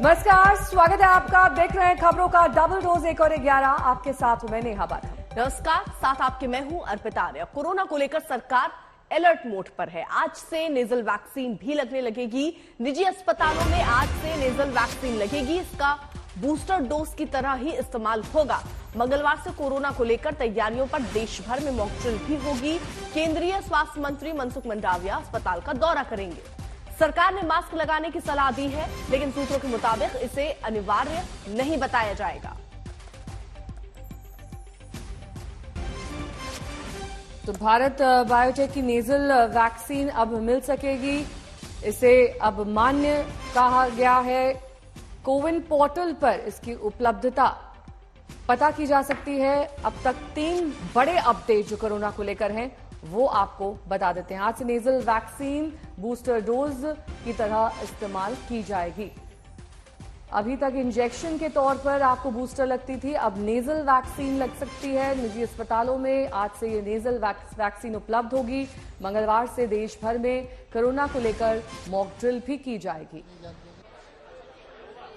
नमस्कार, स्वागत है आपका। आप देख रहे हैं खबरों का डबल डोज 1 और 11। आपके साथ हूं मैं नेहा बाथा। नमस्कार, साथ आपके मैं हूं अर्पिता आर्य। कोरोना को लेकर सरकार अलर्ट मोड पर है। आज से नेजल वैक्सीन भी लगने लगेगी। निजी अस्पतालों में आज से नेजल वैक्सीन लगेगी। इसका बूस्टर डोज की तरह ही इस्तेमाल होगा। मंगलवार से कोरोना को लेकर तैयारियों पर देश भर में मॉक ड्रिल भी होगी। केंद्रीय स्वास्थ्य मंत्री मनसुख मंडाविया अस्पताल का दौरा करेंगे। सरकार ने मास्क लगाने की सलाह दी है, लेकिन सूत्रों के मुताबिक इसे अनिवार्य नहीं बताया जाएगा। तो भारत बायोटेक की नेजल वैक्सीन अब मिल सकेगी। इसे अब मान्य कहा गया है। कोविन पोर्टल पर इसकी उपलब्धता पता की जा सकती है। अब तक 3 बड़े अपडेट जो कोरोना को लेकर हैं वो आपको बता देते हैं। आज से नेजल वैक्सीन बूस्टर डोज की तरह इस्तेमाल की जाएगी। अभी तक इंजेक्शन के तौर पर आपको बूस्टर लगती थी, अब नेजल वैक्सीन लग सकती है निजी अस्पतालों में। आज से ये नेजल वैक्सीन उपलब्ध होगी। मंगलवार से देश भर में कोरोना को लेकर मॉक ड्रिल भी की जाएगी।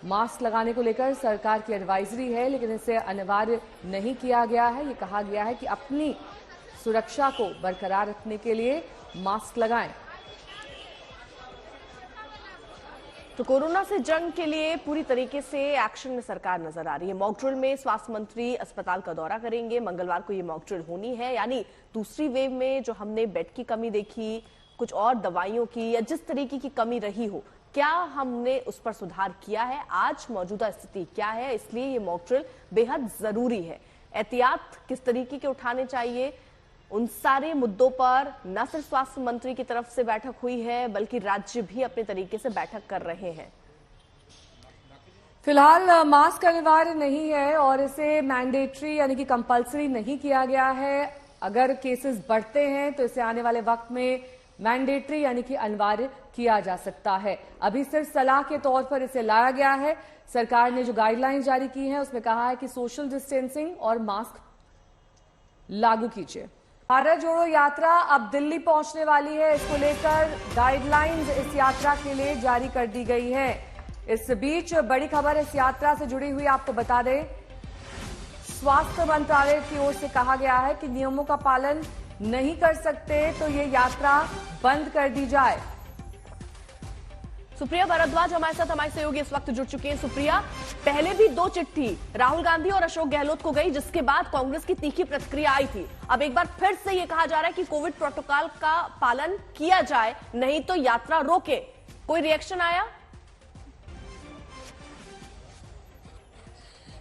मास्क लगाने को लेकर सरकार की एडवाइजरी है, लेकिन इसे अनिवार्य नहीं किया गया है। ये कहा गया है कि अपनी सुरक्षा को बरकरार रखने के लिए मास्क लगाएं। तो कोरोना से जंग के लिए पूरी तरीके से एक्शन में सरकार नजर आ रही है। मॉक ड्रिल में स्वास्थ्य मंत्री अस्पताल का दौरा करेंगे। मंगलवार को ये मॉक ड्रिल होनी है, यानी दूसरी वेव में जो हमने बेड की कमी देखी, कुछ और दवाइयों की या जिस तरीके की कमी रही हो, क्या हमने उस पर सुधार किया है, आज मौजूदा स्थिति क्या है, इसलिए ये मॉक ड्रिल बेहद जरूरी है। एहतियात किस तरीके के उठाने चाहिए, उन सारे मुद्दों पर न सिर्फ स्वास्थ्य मंत्री की तरफ से बैठक हुई है, बल्कि राज्य भी अपने तरीके से बैठक कर रहे हैं। फिलहाल मास्क अनिवार्य नहीं है और इसे मैंडेटरी यानी कि कंपलसरी नहीं किया गया है। अगर केसेस बढ़ते हैं तो इसे आने वाले वक्त में मैंडेटरी यानी कि अनिवार्य किया जा सकता है। अभी सिर्फ सलाह के तौर पर इसे लाया गया है। सरकार ने जो गाइडलाइंस जारी की हैं उसमें कहा है कि सोशल डिस्टेंसिंग और मास्क लागू कीजिए। भारत जोड़ो यात्रा अब दिल्ली पहुंचने वाली है। इसको लेकर गाइडलाइंस इस यात्रा के लिए जारी कर दी गई है। इस बीच बड़ी खबर इस यात्रा से जुड़ी हुई आपको बता दें। स्वास्थ्य मंत्रालय की ओर से कहा गया है कि नियमों का पालन नहीं कर सकते तो ये यात्रा बंद कर दी जाए। सुप्रिया भारद्वाज हमारे साथ हमारे सहयोगी इस वक्त जुड़ चुके हैं। सुप्रिया, पहले भी 2 चिट्ठी राहुल गांधी और अशोक गहलोत को गई, जिसके बाद कांग्रेस की तीखी प्रतिक्रिया आई थी। अब एक बार फिर से ये कहा जा रहा है कि कोविड प्रोटोकॉल का पालन किया जाए, नहीं तो यात्रा रोके। कोई रिएक्शन आया?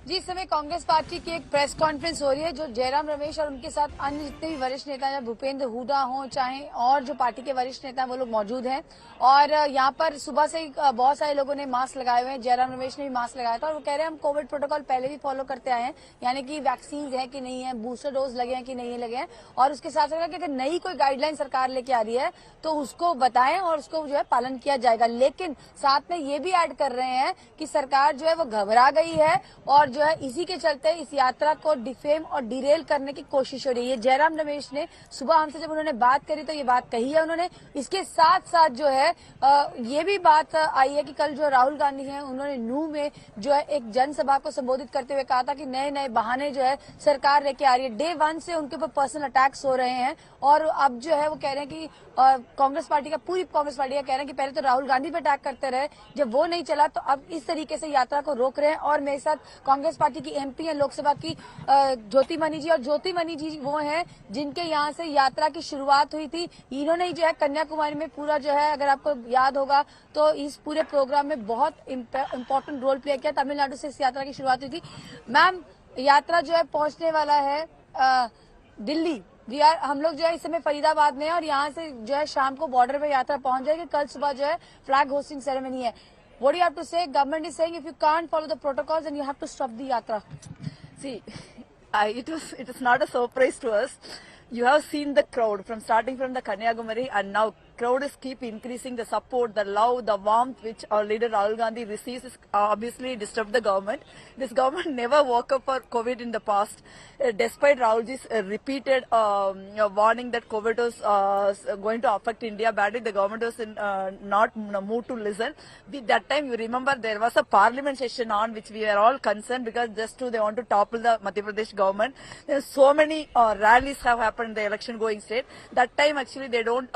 जी, इस समय कांग्रेस पार्टी की एक प्रेस कॉन्फ्रेंस हो रही है, जो जयराम रमेश और उनके साथ अन्य जितने भी वरिष्ठ नेता हैं, भूपेंद्र हुड्डा हो चाहे और जो पार्टी के वरिष्ठ नेता हैं, वो लोग मौजूद हैं। और यहाँ पर सुबह से ही बहुत सारे लोगों ने मास्क लगाए हुए हैं। जयराम रमेश ने भी मास्क लगाया था और वो कह रहे हैं हम कोविड प्रोटोकॉल पहले भी फॉलो करते आए हैं, यानी कि वैक्सीन है कि नहीं है, बूस्टर डोज लगे हैं कि नहीं लगे हैं। और उसके साथ साथ अगर नई कोई गाइडलाइन सरकार लेके आ रही है तो उसको बताएं और उसको जो है पालन किया जाएगा। लेकिन साथ में ये भी ऐड कर रहे हैं कि सरकार जो है वो घबरा गई है और जो है इसी के चलते इस यात्रा को डिफेम और डिरेल करने की कोशिश हो रही है। जयराम रमेश ने सुबह हमसे जब उन्होंने बात करी तो ये बात कही है उन्होंने। इसके साथ साथ जो है ये भी बात आई है कि कल जो राहुल गांधी हैं उन्होंने नूह में जो है एक जनसभा को संबोधित करते हुए कहा था कि नए नए बहाने जो है सरकार लेके आ रही है। डे 1 से उनके ऊपर पर्सनल अटैक्स हो रहे हैं और अब जो है वो कह रहे हैं कि कांग्रेस पार्टी का पूरी कांग्रेस पार्टी का कह रहे हैं कि पहले तो राहुल गांधी पे अटैक करते रहे, जब वो नहीं चला तो अब इस तरीके से यात्रा को रोक रहे हैं। और मेरे साथ कांग्रेस पार्टी की एमपी है लोकसभा की ज्योति मनी जी, और ज्योति मनी जी वो हैं जिनके यहाँ से यात्रा की शुरुआत हुई थी। इन्होंने जो है कन्याकुमारी में पूरा जो है, अगर आपको याद होगा तो इस पूरे प्रोग्राम में बहुत इंपॉर्टेंट रोल प्ले किया। तमिलनाडु से इस यात्रा की शुरुआत हुई थी। मैम, यात्रा जो है पहुंचने वाला है दिल्ली। हम लोग जो है इस समय फरीदाबाद में है और यहाँ से जो है शाम को बॉर्डर पे यात्रा पहुंच जाएगी। कल सुबह जो है फ्लैग होस्टिंग सेरेमनी है। What do you have to say? Government is saying if you can't follow the protocols, then you have to stop the yatra. See, it is not a surprise to us. You have seen the crowd from starting from the Kanyakumari and now crowd is keep increasing, the support, the love, the warmth which our leader Rahul Gandhi receives is obviously disturbed the government. This government never woke up for COVID in the past, despite Rahulji's repeated warning that COVID was going to affect India badly. The government was not moved to listen. That time, you remember, there was a parliament session on which we were all concerned because just they want to topple the Madhya Pradesh government. There so many rallies have happened in the election going state. That time actually they don't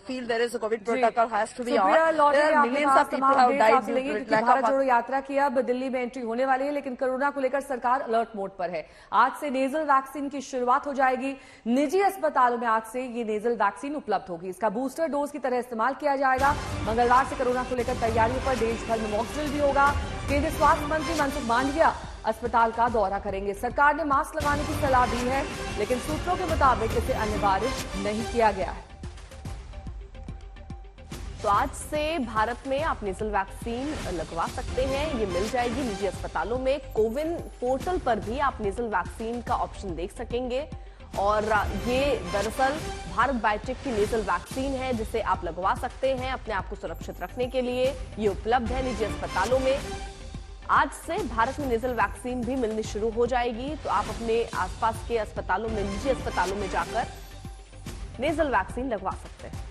feel there is a COVID protocol has to be on. There are millions of people have died due to it. Bharat जोड़ो यात्रा की अब दिल्ली में entry होने वाली है, लेकिन corona को लेकर सरकार अलर्ट मोड पर है। आज से नेजल वैक्सीन की शुरुआत हो जाएगी। निजी अस्पतालों में आज से ये नेजल वैक्सीन उपलब्ध होगी। इसका बूस्टर डोज की तरह इस्तेमाल किया जाएगा। मंगलवार से कोरोना को लेकर तैयारियों पर देश भर में मॉक ड्रिल भी होगा। केंद्रीय स्वास्थ्य मंत्री मनसुख मांडविया अस्पताल का दौरा करेंगे। सरकार ने मास्क लगाने की सलाह दी है, लेकिन सूत्रों के मुताबिक इसे अनिवार्य नहीं किया गया है। तो आज से भारत में आप नेजल वैक्सीन लगवा सकते हैं। ये मिल जाएगी निजी अस्पतालों में। कोविन पोर्टल पर भी आप नेजल वैक्सीन का ऑप्शन देख सकेंगे और ये दरअसल भारत बायोटेक की नेजल वैक्सीन है जिसे आप लगवा सकते हैं अपने आप को सुरक्षित रखने के लिए। ये उपलब्ध है निजी अस्पतालों में। आज से भारत में नेजल वैक्सीन भी मिलनी शुरू हो जाएगी, तो आप अपने आसपास के अस्पतालों में, निजी अस्पतालों में जाकर नेजल वैक्सीन लगवा सकते हैं।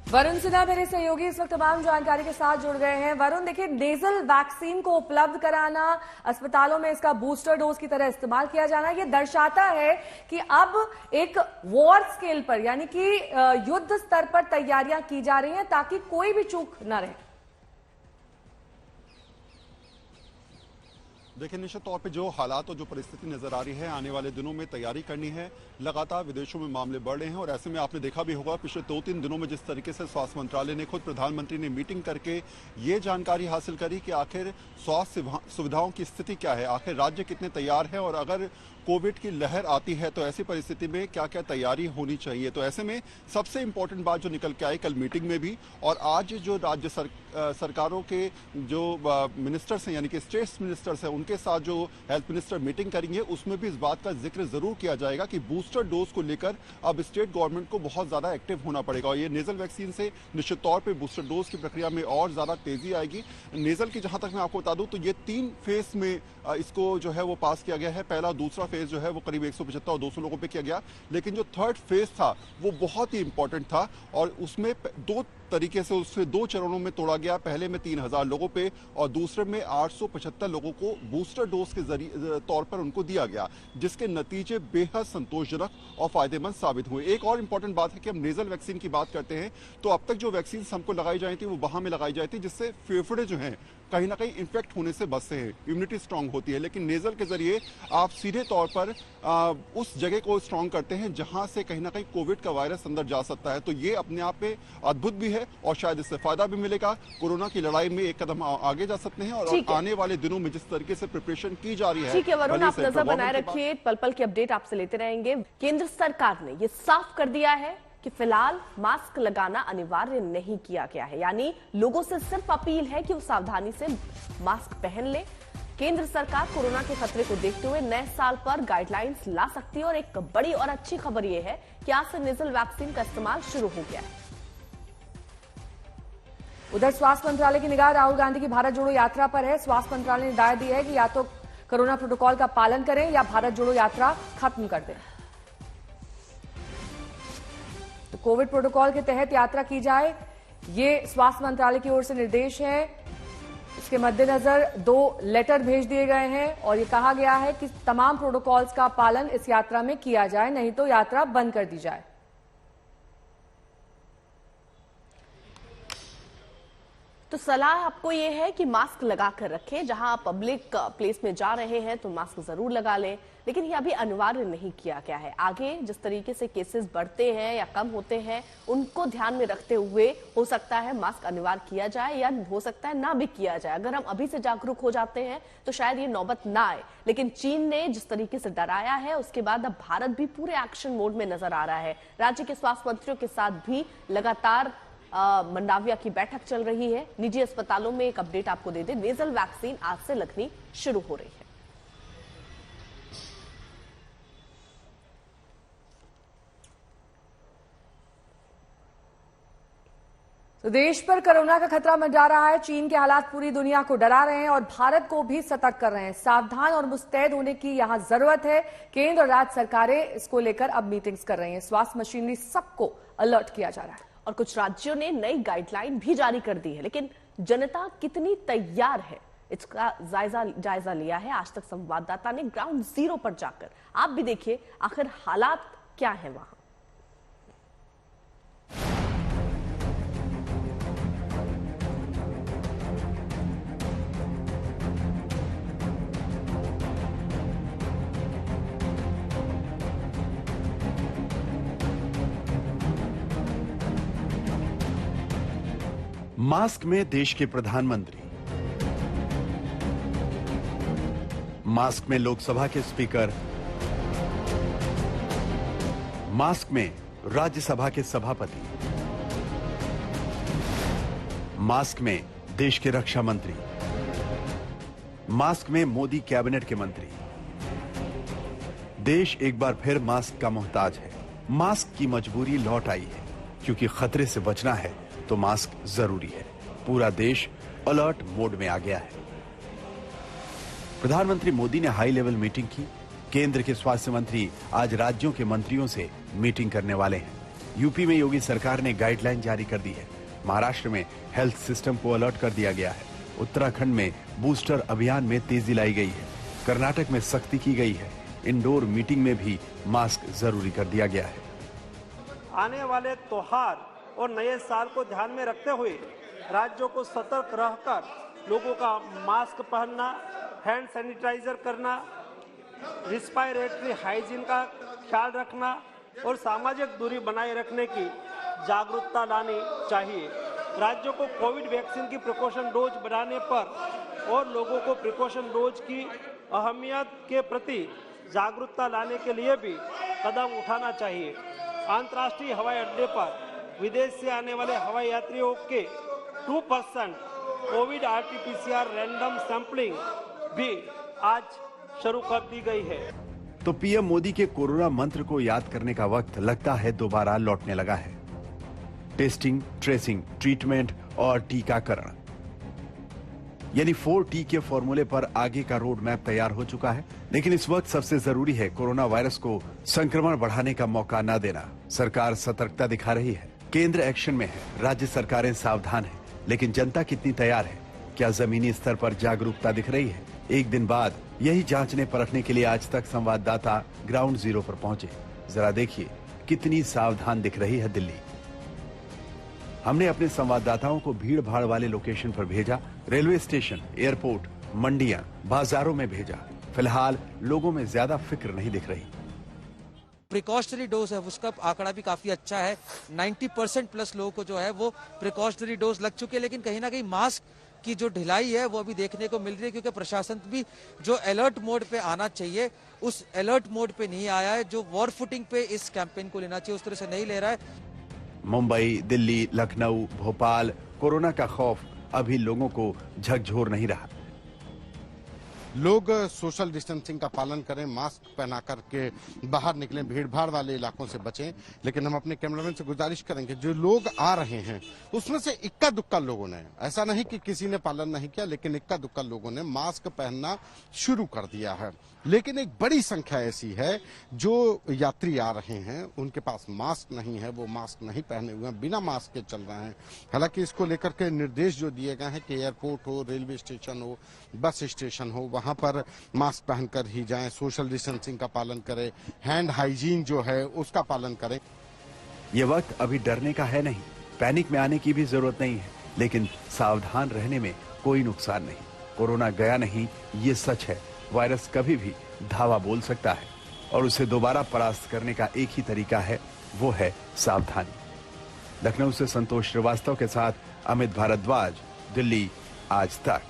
वरुण सिन्हा मेरे सहयोगी इस वक्त तमाम जानकारी के साथ जुड़ गए हैं। वरुण, देखिए, नेजल वैक्सीन को उपलब्ध कराना, अस्पतालों में इसका बूस्टर डोज की तरह इस्तेमाल किया जाना, ये दर्शाता है कि अब एक वॉर स्केल पर, यानी कि युद्ध स्तर पर तैयारियां की जा रही हैं ताकि कोई भी चूक न रहे। देखिए, निश्चित तौर पे जो हालात और जो परिस्थिति नजर आ रही है, आने वाले दिनों में तैयारी करनी है। लगातार विदेशों में मामले बढ़ रहे हैं और ऐसे में आपने देखा भी होगा पिछले 2-3 दिनों में जिस तरीके से स्वास्थ्य मंत्रालय ने, खुद प्रधानमंत्री ने मीटिंग करके ये जानकारी हासिल करी कि आखिर स्वास्थ्य सुविधाओं की स्थिति क्या है, आखिर राज्य कितने तैयार है और अगर कोविड की लहर आती है तो ऐसी परिस्थिति में क्या क्या तैयारी होनी चाहिए। तो ऐसे में सबसे इंपॉर्टेंट बात जो निकल के आई कल मीटिंग में भी, और आज जो राज्य सरकारों के जो मिनिस्टर्स हैं, यानी कि स्टेट मिनिस्टर्स हैं, उनके साथ जो हेल्थ मिनिस्टर मीटिंग करेंगे, उसमें भी इस बात का जिक्र जरूर किया जाएगा कि बूस्टर डोज को लेकर अब स्टेट गवर्नमेंट को बहुत ज्यादा एक्टिव होना पड़ेगा। और ये नेजल वैक्सीन से निश्चित तौर पर बूस्टर डोज की प्रक्रिया में और ज्यादा तेजी आएगी। नेजल की जहां तक मैं आपको बता दूं तो ये 3 फेज में इसको जो है वो पास किया गया है। पहला, दूसरा फेज जो है वो करीब 175 और 200 लोगों पे किया गया, लेकिन जो थर्ड फेज था वो बहुत ही इंपॉर्टेंट था और उसमें 2 तरीके से उससे 2 चरणों में तोड़ा गया। पहले में 3000 लोगों पे और दूसरे में 875 लोगों को बूस्टर डोज के जरिए तौर पर उनको दिया गया, जिसके नतीजे बेहद संतोषजनक और फायदेमंद साबित हुए। एक और इंपॉर्टेंट बात है कि हम नेजल वैक्सीन की बात करते हैं तो अब तक जो वैक्सीन हमको लगाई जाती थी वो बाह में लगाई जाती, जिससे फेफड़े जो हैं कहीं ना कहीं इन्फेक्ट होने से बचते हैं, इम्यूनिटी स्ट्रांग होती है। लेकिन नेजल के जरिए आप सीधे तौर पर उस जगह को स्ट्रांग करते हैं जहां से कहीं ना कहीं कोविड का वायरस अंदर जा सकता है। तो ये अपने आप में अद्भुत भी है और शायद इससे फायदा भी मिलेगा। कोरोना की लड़ाई में एक कदम आगे जा सकते हैं और आने वाले दिनों में जिस तरीके से प्रिपरेशन की जा रही है। ठीक है वरुण, आप नजर बनाए रखिए, पल पल की अपडेट आपसे लेते रहेंगे। केंद्र सरकार ने ये साफ कर दिया है कि फिलहाल मास्क लगाना अनिवार्य नहीं किया गया है, यानी लोगों से सिर्फ अपील है कि वो सावधानी से मास्क पहन ले। केंद्र सरकार कोरोना के खतरे को देखते हुए नए साल पर गाइडलाइंस ला सकती है और एक बड़ी और अच्छी खबर यह है कि आज से नेजल वैक्सीन का इस्तेमाल शुरू हो गया है। उधर स्वास्थ्य मंत्रालय की निगाह राहुल गांधी की भारत जोड़ो यात्रा पर है। स्वास्थ्य मंत्रालय ने हिदायत दी है कि या तो कोरोना प्रोटोकॉल का पालन करें या भारत जोड़ो यात्रा खत्म कर दें। तो कोविड प्रोटोकॉल के तहत यात्रा की जाए, ये स्वास्थ्य मंत्रालय की ओर से निर्देश है। इसके मद्देनजर 2 लेटर भेज दिए गए हैं और ये कहा गया है कि तमाम प्रोटोकॉल्स का पालन इस यात्रा में किया जाए, नहीं तो यात्रा बंद कर दी जाए। तो सलाह आपको यह है कि मास्क लगा कर रखें। जहां आप पब्लिक प्लेस में जा रहे हैं तो मास्क जरूर लगा लें, लेकिन यह अभी अनिवार्य नहीं किया गया है। आगे जिस तरीके से केसेस बढ़ते हैं या कम होते हैं, उनको ध्यान में रखते हुए हो सकता है मास्क अनिवार्य किया जाए या हो सकता है ना भी किया जाए। अगर हम अभी से जागरूक हो जाते हैं तो शायद ये नौबत ना आए, लेकिन चीन ने जिस तरीके से डराया है उसके बाद अब भारत भी पूरे एक्शन मोड में नजर आ रहा है। राज्य के स्वास्थ्य मंत्रियों के साथ भी लगातार मंडाविया की बैठक चल रही है। निजी अस्पतालों में एक अपडेट आपको दे दें, नेजल वैक्सीन आज से लगनी शुरू हो रही है। तो देश पर कोरोना का खतरा मंडरा रहा है। चीन के हालात पूरी दुनिया को डरा रहे हैं और भारत को भी सतर्क कर रहे हैं। सावधान और मुस्तैद होने की यहां जरूरत है। केंद्र और राज्य सरकारें इसको लेकर अब मीटिंग्स कर रही हैं। स्वास्थ्य मशीनरी सबको अलर्ट किया जा रहा है और कुछ राज्यों ने नई गाइडलाइन भी जारी कर दी है, लेकिन जनता कितनी तैयार है इसका जायजा लिया है आज तक संवाददाता ने ग्राउंड जीरो पर जाकर। आप भी देखिए आखिर हालात क्या है वहां। मास्क में देश के प्रधानमंत्री, मास्क में लोकसभा के स्पीकर, मास्क में राज्यसभा के सभापति, मास्क में देश के रक्षा मंत्री, मास्क में मोदी कैबिनेट के मंत्री। देश एक बार फिर मास्क का मोहताज है। मास्क की मजबूरी लौट आई है, क्योंकि खतरे से बचना है तो मास्क जरूरी है। पूरा देश अलर्ट मोड में आ गया है। प्रधानमंत्री मोदी ने हाई लेवल मीटिंग की। केंद्र के स्वास्थ्य मंत्री आज राज्यों के मंत्रियों से मीटिंग करने वाले हैं। यूपी में योगी सरकार ने गाइडलाइन जारी कर दी है। महाराष्ट्र में हेल्थ सिस्टम को अलर्ट कर दिया गया है। उत्तराखंड में बूस्टर अभियान में तेजी लाई गई है। कर्नाटक में सख्ती की गई है। इंडोर मीटिंग में भी मास्क जरूरी कर दिया गया है। आने वाले त्योहार और नए साल को ध्यान में रखते हुए राज्यों को सतर्क रहकर लोगों का मास्क पहनना, हैंड सैनिटाइजर करना, रिस्पायरेटरी हाइजीन का ख्याल रखना और सामाजिक दूरी बनाए रखने की जागरूकता लानी चाहिए। राज्यों को कोविड वैक्सीन की प्रिकॉशन डोज बढ़ाने पर और लोगों को प्रिकॉशन डोज की अहमियत के प्रति जागरूकता लाने के लिए भी कदम उठाना चाहिए। अंतर्राष्ट्रीय हवाई अड्डे पर विदेश से आने वाले हवाई यात्रियों के 2% कोविड RT-PCR रैंडम सैंपलिंग भी आज शुरू कर दी गई है। तो पीएम मोदी के कोरोना मंत्र को याद करने का वक्त लगता है दोबारा लौटने लगा है। टेस्टिंग, ट्रेसिंग, ट्रीटमेंट और टीकाकरण, यानी 4T के फॉर्मूले पर आगे का रोड मैप तैयार हो चुका है। लेकिन इस वक्त सबसे जरूरी है कोरोना वायरस को संक्रमण बढ़ाने का मौका न देना। सरकार सतर्कता दिखा रही है। केंद्र एक्शन में है, राज्य सरकारें सावधान हैं, लेकिन जनता कितनी तैयार है? क्या जमीनी स्तर पर जागरूकता दिख रही है? एक दिन बाद यही जांचने परखने के लिए आज तक संवाददाता ग्राउंड जीरो पर पहुंचे। जरा देखिए कितनी सावधान दिख रही है दिल्ली। हमने अपने संवाददाताओं को भीड़ भाड़ वाले लोकेशन पर भेजा। रेलवे स्टेशन, एयरपोर्ट, मंडियां, बाजारों में भेजा। फिलहाल लोगों में ज्यादा फिक्र नहीं दिख रही। प्रिकॉशनरी डोज है उसका आंकड़ा भी काफी अच्छा है। 90% प्लस लोगों को जो है वो प्रिकॉशनरी डोज लग चुके हैं। लेकिन कहीं ना कहीं मास्क की जो ढिलाई है वो अभी देखने को मिल रही है, क्योंकि प्रशासन भी जो अलर्ट मोड पे आना चाहिए उस अलर्ट मोड पे नहीं आया है। जो वॉर फुटिंग पे इस कैंपेन को लेना चाहिए उस तरह से नहीं ले रहा है। मुंबई, दिल्ली, लखनऊ, भोपाल, कोरोना का खौफ अभी लोगों को झकझोर नहीं रहा। लोग सोशल डिस्टेंसिंग का पालन करें, मास्क पहना करके बाहर निकलें, भीड़ भाड़ वाले इलाकों से बचें। लेकिन हम अपने कैमरामैन से गुजारिश करेंगे, जो लोग आ रहे हैं उसमें से इक्का दुक्का लोगों ने, ऐसा नहीं कि किसी ने पालन नहीं किया, लेकिन इक्का दुक्का लोगों ने मास्क पहनना शुरू कर दिया है। लेकिन एक बड़ी संख्या ऐसी है जो यात्री आ रहे हैं, उनके पास मास्क नहीं है, वो मास्क नहीं पहने हुए हैं, बिना मास्क के चल रहे हैं। हालांकि इसको लेकर के निर्देश जो दिए गए हैं कि एयरपोर्ट हो, रेलवे स्टेशन हो, बस स्टेशन हो, वहां पर मास्क पहनकर ही जाएं, सोशल डिस्टेंसिंग का पालन करें, हैंड हाइजीन जो है उसका पालन करें। ये वक्त अभी डरने का है नहीं, पैनिक में आने की भी जरूरत नहीं है, लेकिन सावधान रहने में कोई नुकसान नहीं। कोरोना गया नहीं, ये सच है। वायरस कभी भी धावा बोल सकता है और उसे दोबारा परास्त करने का एक ही तरीका है, वो है सावधानी। लखनऊ से संतोष श्रीवास्तव के साथ अमित भारद्वाज, दिल्ली आज तक।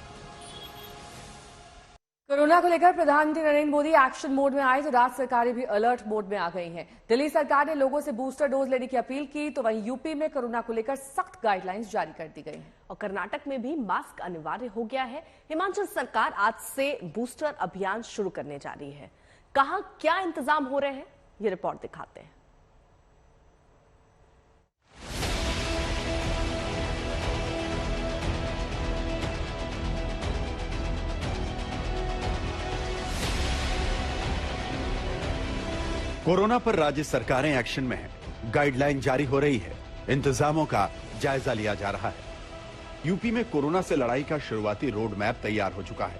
कोरोना को लेकर प्रधानमंत्री नरेंद्र मोदी एक्शन मोड में आए तो राज्य सरकारें भी अलर्ट मोड में आ गई हैं। दिल्ली सरकार ने लोगों से बूस्टर डोज लेने की अपील की, तो वहीं यूपी में कोरोना को लेकर सख्त गाइडलाइंस जारी कर दी गई हैं। और कर्नाटक में भी मास्क अनिवार्य हो गया है। हिमाचल सरकार आज से बूस्टर अभियान शुरू करने जा रही है। कहां क्या इंतजाम हो रहे हैं, ये रिपोर्ट दिखाते हैं। कोरोना पर राज्य सरकारें एक्शन में हैं। गाइडलाइन जारी हो रही है, इंतजामों का जायजा लिया जा रहा है। यूपी में कोरोना से लड़ाई का शुरुआती रोड मैप तैयार हो चुका है।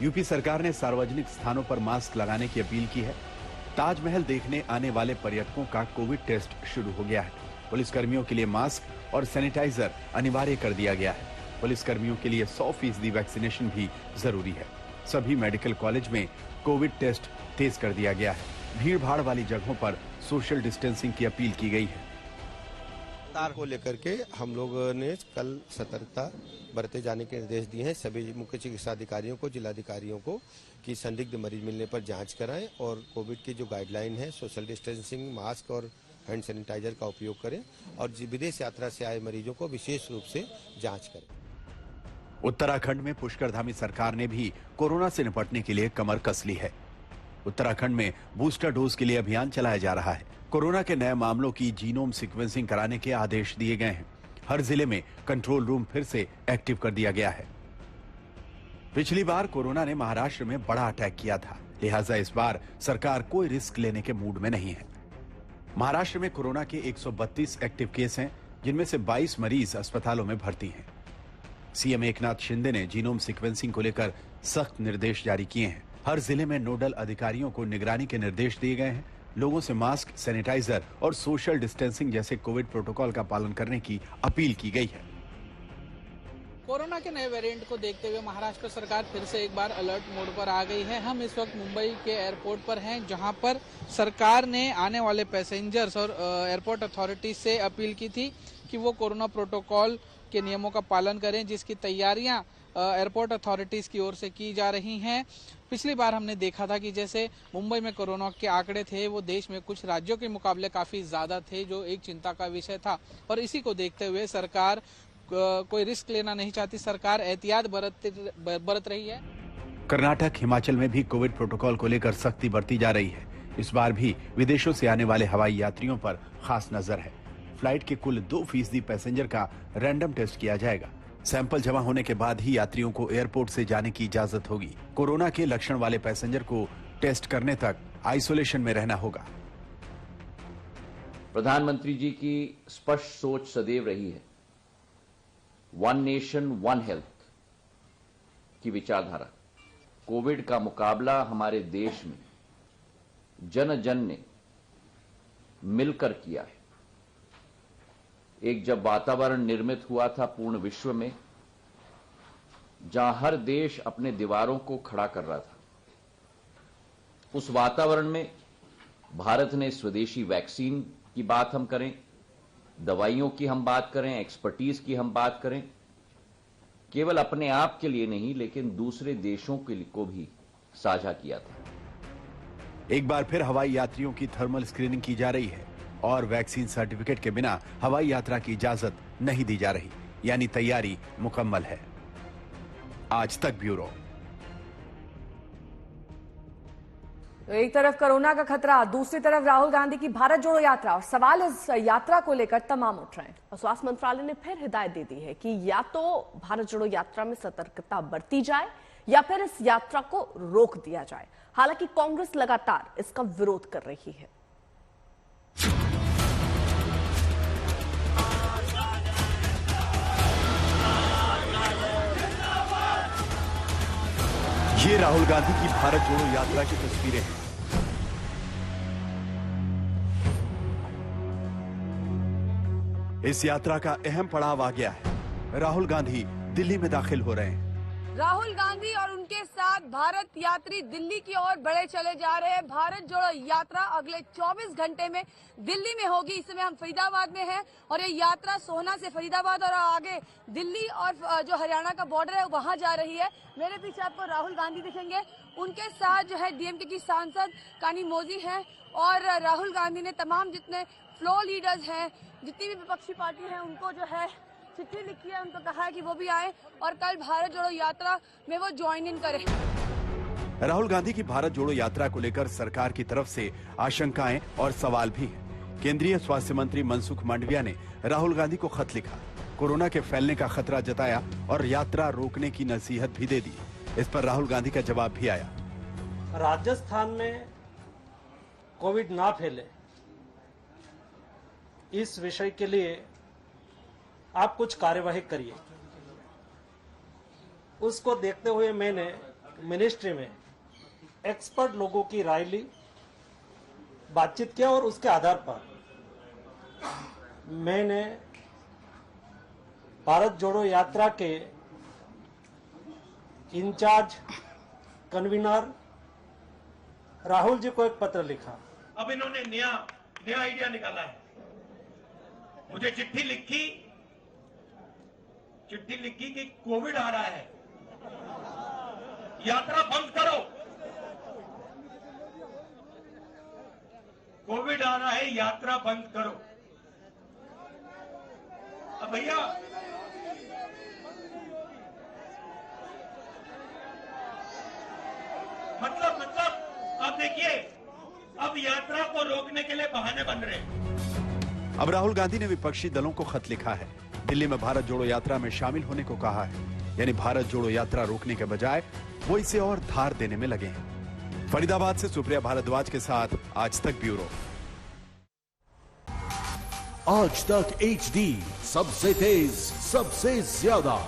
यूपी सरकार ने सार्वजनिक स्थानों पर मास्क लगाने की अपील की है। ताजमहल देखने आने वाले पर्यटकों का कोविड टेस्ट शुरू हो गया है। पुलिसकर्मियों के लिए मास्क और सैनिटाइजर अनिवार्य कर दिया गया है। पुलिसकर्मियों के लिए 100% वैक्सीनेशन भी जरूरी है। सभी मेडिकल कॉलेज में कोविड टेस्ट तेज कर दिया गया है। भीड़ भाड़ वाली जगहों पर सोशल डिस्टेंसिंग की अपील की गई है। को लेकर के हम लोगों ने कल सतर्कता बरते जाने के निर्देश दिए हैं सभी मुख्य चिकित्सा अधिकारियों को, जिलाधिकारियों को कि संदिग्ध मरीज मिलने पर जांच कराएं और कोविड की जो गाइडलाइन है सोशल डिस्टेंसिंग, मास्क और हैंड सैनिटाइजर का उपयोग करें और विदेश यात्रा से आए मरीजों को विशेष रूप से जांच करें। उत्तराखंड में पुष्करधामी सरकार ने भी कोरोना से निपटने के लिए कमर कस ली है। उत्तराखंड में बूस्टर डोज के लिए अभियान चलाया जा रहा है। कोरोना के नए मामलों की जीनोम सीक्वेंसिंग कराने के आदेश दिए गए हैं। हर जिले में कंट्रोल रूम फिर से एक्टिव कर दिया गया है। पिछली बार कोरोना ने महाराष्ट्र में बड़ा अटैक किया था, लिहाजा इस बार सरकार कोई रिस्क लेने के मूड में नहीं है। महाराष्ट्र में कोरोना के 132 एक्टिव केस हैं, जिनमें से 22 मरीज अस्पतालों में भर्ती हैं। सीएम एकनाथ शिंदे ने जीनोम सीक्वेंसिंग को लेकर सख्त निर्देश जारी किए हैं। हर जिले में नोडल अधिकारियों को निगरानी के निर्देश दिए गए हैं। लोगों से मास्क, सैनिटाइजर और सोशल डिस्टेंसिंग जैसे कोविड प्रोटोकॉल का पालन करने की अपील की गई है। कोरोना के नए वेरिएंट को देखते हुए महाराष्ट्र सरकार फिर से एक बार अलर्ट मोड पर आ गई है। हम इस वक्त मुंबई के एयरपोर्ट पर हैं, जहां पर सरकार ने आने वाले पैसेंजर्स और एयरपोर्ट अथॉरिटी से अपील की थी कि वो कोरोना प्रोटोकॉल के नियमों का पालन करें, जिसकी तैयारियां एयरपोर्ट अथॉरिटीज की ओर से की जा रही हैं। पिछली बार हमने देखा था कि जैसे मुंबई में कोरोना के आंकड़े थे वो देश में कुछ राज्यों के मुकाबले काफी ज्यादा थे, जो एक चिंता का विषय था। और इसी को देखते हुए सरकार कोई रिस्क लेना नहीं चाहती, सरकार एहतियात बरत रही है। कर्नाटक, हिमाचल में भी कोविड प्रोटोकॉल को लेकर सख्ती बरती जा रही है। इस बार भी विदेशों से आने वाले हवाई यात्रियों पर खास नजर है। फ्लाइट के कुल 2% पैसेंजर का रैंडम टेस्ट किया जाएगा। सैंपल जमा होने के बाद ही यात्रियों को एयरपोर्ट से जाने की इजाजत होगी। कोरोना के लक्षण वाले पैसेंजर को टेस्ट करने तक आइसोलेशन में रहना होगा। प्रधानमंत्री जी की स्पष्ट सोच सदैव रही है, वन नेशन वन हेल्थ की विचारधारा। कोविड का मुकाबला हमारे देश में जन जन ने मिलकर किया है। एक जब वातावरण निर्मित हुआ था पूर्ण विश्व में, जहां हर देश अपने दीवारों को खड़ा कर रहा था, उस वातावरण में भारत ने स्वदेशी वैक्सीन की बात हम करें, दवाइयों की हम बात करें, एक्सपर्टीज की हम बात करें, केवल अपने आप के लिए नहीं लेकिन दूसरे देशों के लिए को भी साझा किया था। एक बार फिर हवाई यात्रियों की थर्मल स्क्रीनिंग की जा रही है और वैक्सीन सर्टिफिकेट के बिना हवाई यात्रा की इजाजत नहीं दी जा रही, यानी तैयारी मुकम्मल है। आज तक ब्यूरो। तो एक तरफ कोरोना का खतरा, दूसरी तरफ राहुल गांधी की भारत जोड़ो यात्रा, और सवाल इस यात्रा को लेकर तमाम उठ रहे हैं। और स्वास्थ्य मंत्रालय ने फिर हिदायत दे दी है कि या तो भारत जोड़ो यात्रा में सतर्कता बरती जाए या फिर इस यात्रा को रोक दिया जाए। हालांकि कांग्रेस लगातार इसका विरोध कर रही है। ये राहुल गांधी की भारत जोड़ो यात्रा की तस्वीरें हैं। इस यात्रा का अहम पड़ाव आ गया है। राहुल गांधी दिल्ली में दाखिल हो रहे हैं। राहुल गांधी और उनके साथ भारत यात्री दिल्ली की ओर बढ़े चले जा रहे हैं। भारत जोड़ो यात्रा अगले 24 घंटे में दिल्ली में होगी। इस समय हम फरीदाबाद में हैं और ये यात्रा सोहना से फरीदाबाद और आगे दिल्ली और जो हरियाणा का बॉर्डर है वहां जा रही है। मेरे पीछे आपको राहुल गांधी दिखेंगे, उनके साथ जो है डीएमके की सांसद कानी मोदी है और राहुल गांधी ने तमाम जितने फ्लोर लीडर्स हैं, जितनी भी विपक्षी पार्टी है, उनको जो है चिट्ठी लिखी है, उनको कहा है कि वो भी आए और कल भारत जोड़ो यात्रा में वो ज्वाइन इन करें। राहुल गांधी की भारत जोड़ो यात्रा को लेकर सरकार की तरफ से आशंकाएं और सवाल भी हैं। केंद्रीय स्वास्थ्य मंत्री मनसुख मांडविया ने राहुल गांधी को खत लिखा, कोरोना के फैलने का खतरा जताया और यात्रा रोकने की नसीहत भी दे दी। इस पर राहुल गांधी का जवाब भी आया। राजस्थान में कोविड ना फैले, इस विषय के लिए आप कुछ कार्यवाही करिए। उसको देखते हुए मैंने मिनिस्ट्री में एक्सपर्ट लोगों की राय ली, बातचीत किया और उसके आधार पर मैंने भारत जोड़ो यात्रा के इंचार्ज कन्वीनर राहुल जी को एक पत्र लिखा। अब इन्होंने नया आइडिया निकाला है। मुझे चिट्ठी लिखी कि कोविड आ रहा है, यात्रा बंद करो। कोविड आ रहा है, यात्रा बंद करो। अब भैया मतलब अब देखिए, अब यात्रा को रोकने के लिए बहाने बन रहे हैं। अब राहुल गांधी ने विपक्षी दलों को खत लिखा है। दिल्ली में भारत जोड़ो यात्रा में शामिल होने को कहा है। यानी भारत जोड़ो यात्रा रोकने के बजाय वो इसे और धार देने में लगे हैं। फरीदाबाद से सुप्रिया भारद्वाज के साथ आज तक ब्यूरो। आज तक HD, सबसे तेज, सबसे ज्यादा।